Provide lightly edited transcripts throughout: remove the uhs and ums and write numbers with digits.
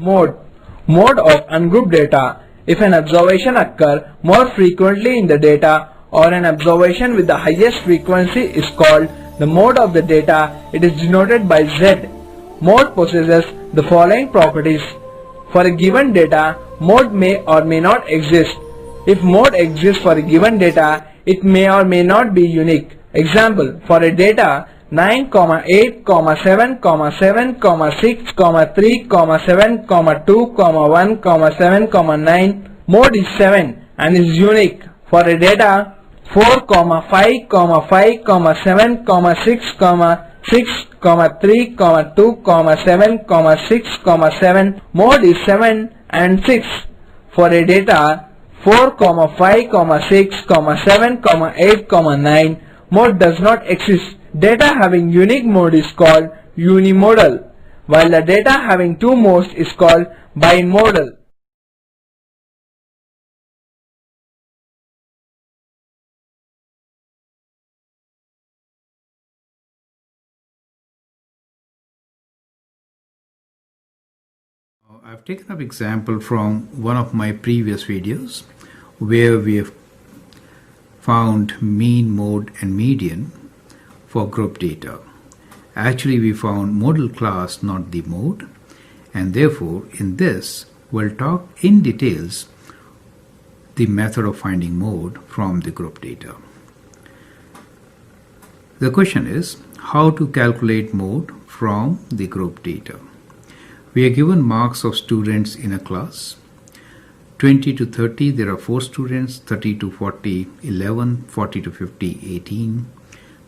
Mode. Mode of ungrouped data. If an observation occurs more frequently in the data or an observation with the highest frequency is called the mode of the data. It is denoted by Z. Mode possesses the following properties. For a given data, mode may or may not exist. If mode exists for a given data, it may or may not be unique. Example, for a data 9, 8, 7, 7, 6, 3, 7, 2, 1, 7, 9, mode is 7 and is unique. For a data 4, 5, 5, 7, 6, 6, 3, 2, 7, 6, 7, mode is 7 and 6. For a data 4, 5, 6, 7, 8, 9, mode does not exist. Data having unique mode is called unimodal, while the data having two modes is called bimodal. I've taken up example from one of my previous videos where we have found mean, mode and median for group data. Actually, we found modal class, not the mode, and therefore in this we'll talk in details the method of finding mode from the group data. The question is how to calculate mode from the group data. We are given marks of students in a class. 20 to 30 there are 4 students, 30 to 40 11, 40 to 50 18,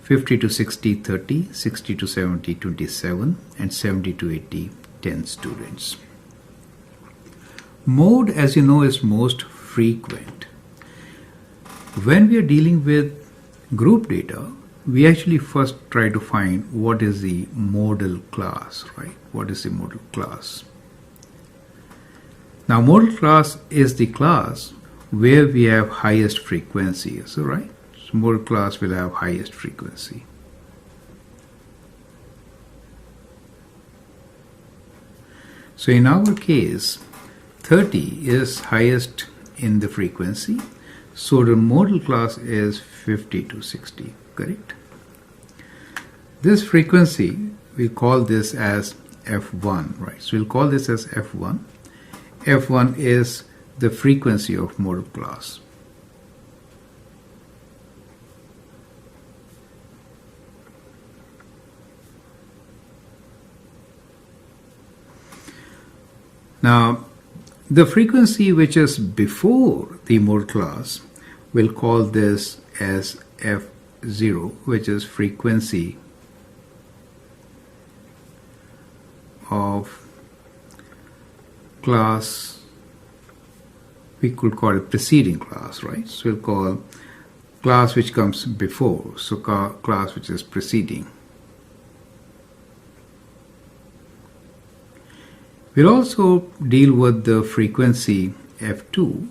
50 to 60 30, 60 to 70 27, and 70 to 80 10 students. Mode, as you know, is most frequent. When we are dealing with group data, we actually first try to find what is the modal class, right? What is the modal class? Now, modal class is the class where we have highest frequency, so right? So modal class will have highest frequency. So in our case, 30 is highest in the frequency, so the modal class is 50 to 60, correct? This frequency, we call this as F1, right? So we'll call this as F1. F1 is the frequency of modal class. Now, the frequency which is before the modal class, we'll call this as F0, which is frequency of class, we could call it preceding class, right? So we'll call class which comes before, so class which is preceding. We'll also deal with the frequency F2,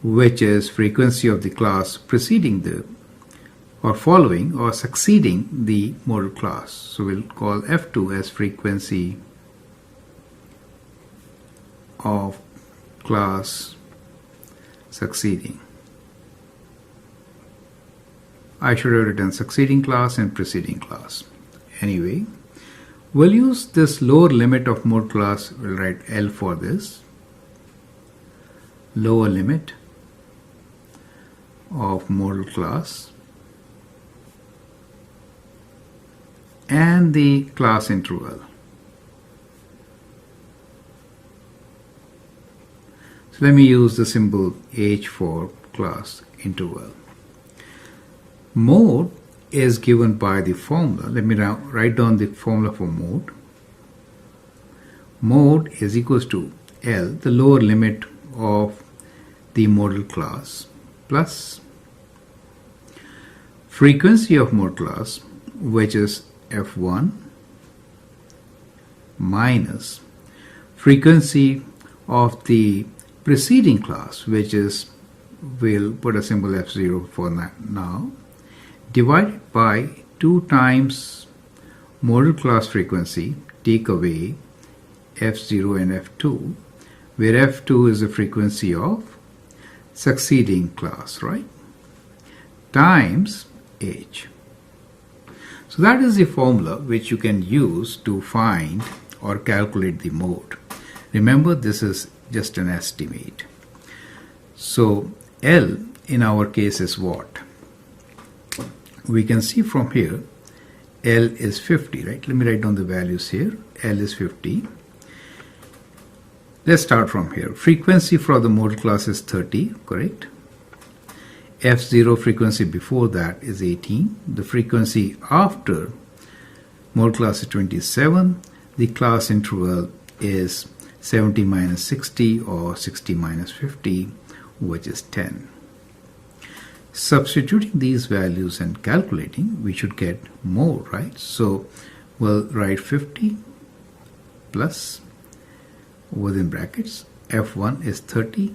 which is frequency of the class preceding the or following or succeeding the modal class. So we'll call F2 as frequency of class succeeding. I should have written succeeding class and preceding class. Anyway, we'll use this lower limit of modal class. We'll write L for this. Lower limit of modal class and the class interval. So let me use the symbol H for class interval. Mode is given by the formula. Let me now write down the formula for mode. Mode is equals to L, the lower limit of the modal class, plus frequency of modal class, which is F1, minus frequency of the preceding class, which is, we'll put a symbol F0 for now, divided by 2 times modal class frequency, take away F0 and F2, where F2 is the frequency of succeeding class, right? Times age. So that is the formula which you can use to find or calculate the mode. Remember, this is just an estimate. So L in our case is what? We can see from here L is 50, right? Let me write down the values here. L is 50. Let's start from here. Frequency for the modal class is 30, correct? F0 frequency before that is 18. The frequency after modal class is 27. The class interval is 70 minus 60 or 60 minus 50, which is 10. Substituting these values and calculating, we should get more, right? So we'll write 50 plus, within brackets, F1 is 30,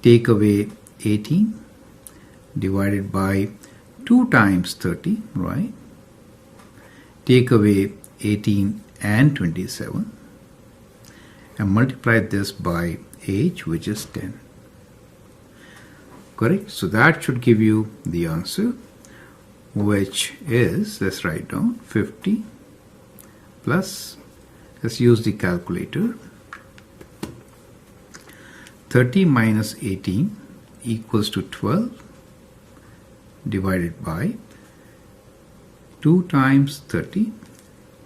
take away 18 divided by 2 times 30, right? Take away 18 and 27 and multiply this by age, which is 10. Correct? So that should give you the answer, which is, let's write down 50 plus, let's use the calculator, 30 minus 18 equals to 12 divided by 2 times 30,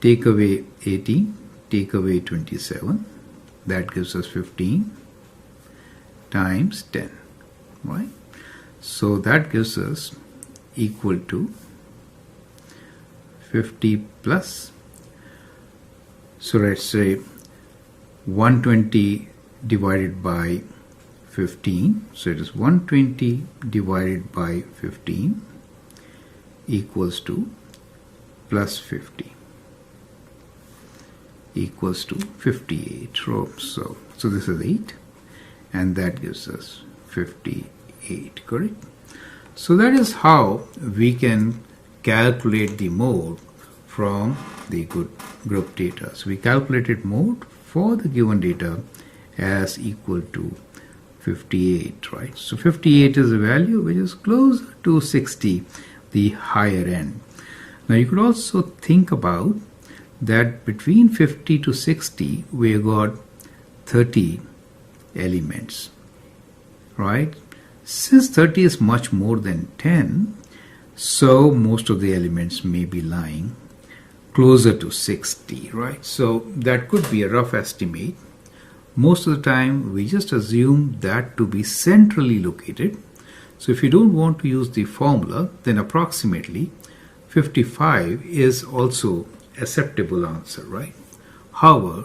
take away 18, take away 27, that gives us 15 times 10, right? So that gives us equal to 50 plus, so let's say 120 divided by 15, so it is 120 divided by 15 equals to plus 50 equals to 58. So this is 8 and that gives us 58, correct? So that is how we can calculate the mode from the group data. So we calculated mode for the given data as equal to 58, right? So 58 is a value which is closer to 60, the higher end. Now you could also think about that between 50 to 60 we got 30 elements, right? Since 30 is much more than 10, so most of the elements may be lying closer to 60, right? So that could be a rough estimate. Most of the time we just assume that to be centrally located. So if you don't want to use the formula, then approximately 55 is also acceptable answer, right? However,